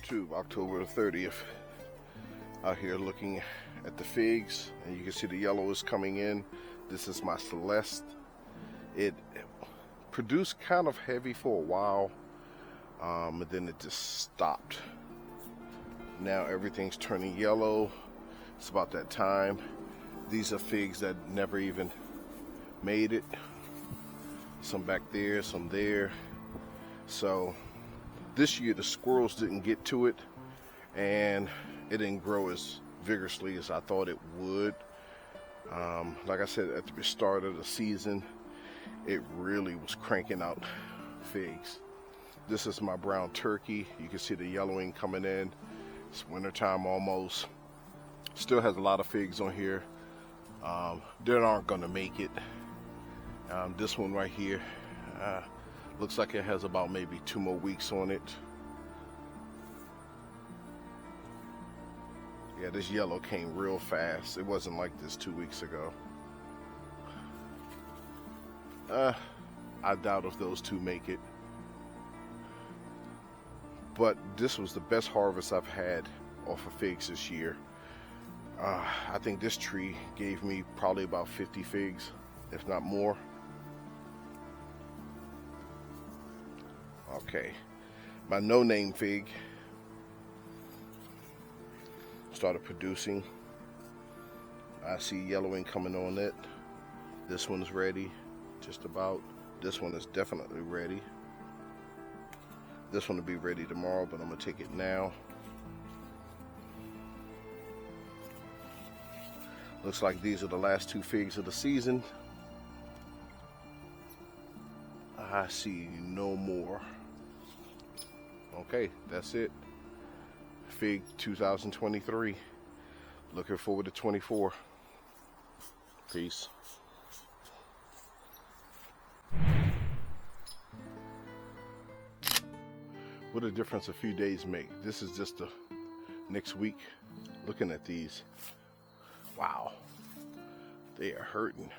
YouTube, October the 30th. Out here looking at the figs, and you can see the yellow is coming in. This is my Celeste. It produced kind of heavy for a while, and then it just stopped. Now everything's turning yellow. It's about that time. These are figs that never even made it. Some back there, some there. So this year the squirrels didn't get to it, and it didn't grow as vigorously as I thought it would. Like I said, at the start of the season, it really was cranking out figs. This is my brown turkey. You can see the yellowing coming in. It's wintertime almost. Still has a lot of figs on here that aren't gonna make it. This one right here looks like it has about maybe 2 more weeks on it. Yeah, this yellow came real fast. It wasn't like this 2 weeks ago. I doubt if those two make it. But this was the best harvest I've had off of figs this year. I think this tree gave me probably about 50 figs, if not more. Okay, my no-name fig started producing. I see yellowing coming on it. This one's ready, just about. This one is definitely ready. This one will be ready tomorrow, but I'm gonna take it now. Looks like these are the last 2 figs of the season. I see no more. Okay, that's it. Fig 2023. Looking forward to 24. Peace. What a difference a few days make. This is just the next week. Looking at these. Wow. They are hurting.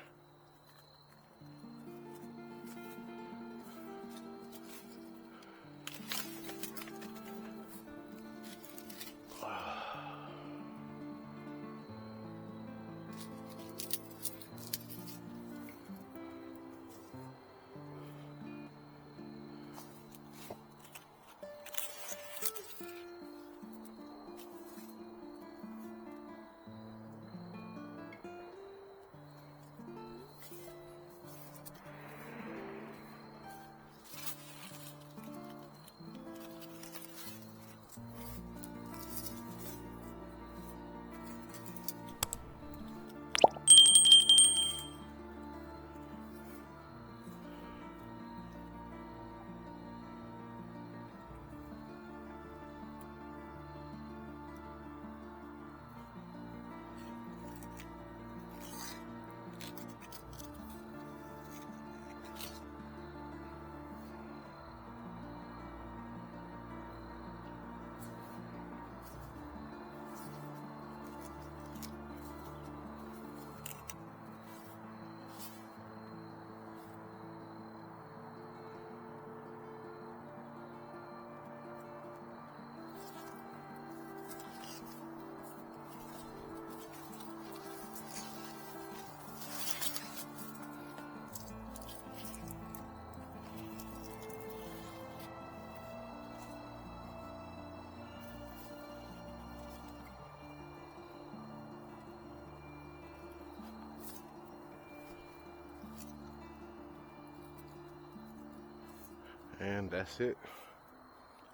And that's it.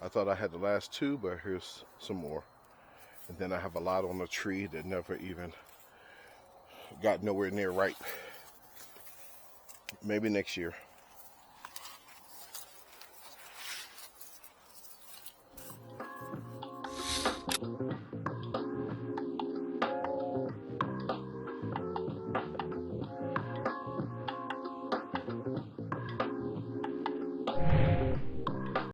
I thought I had the last 2, but here's some more. And then I have a lot on the tree that never even got nowhere near ripe. Maybe next year.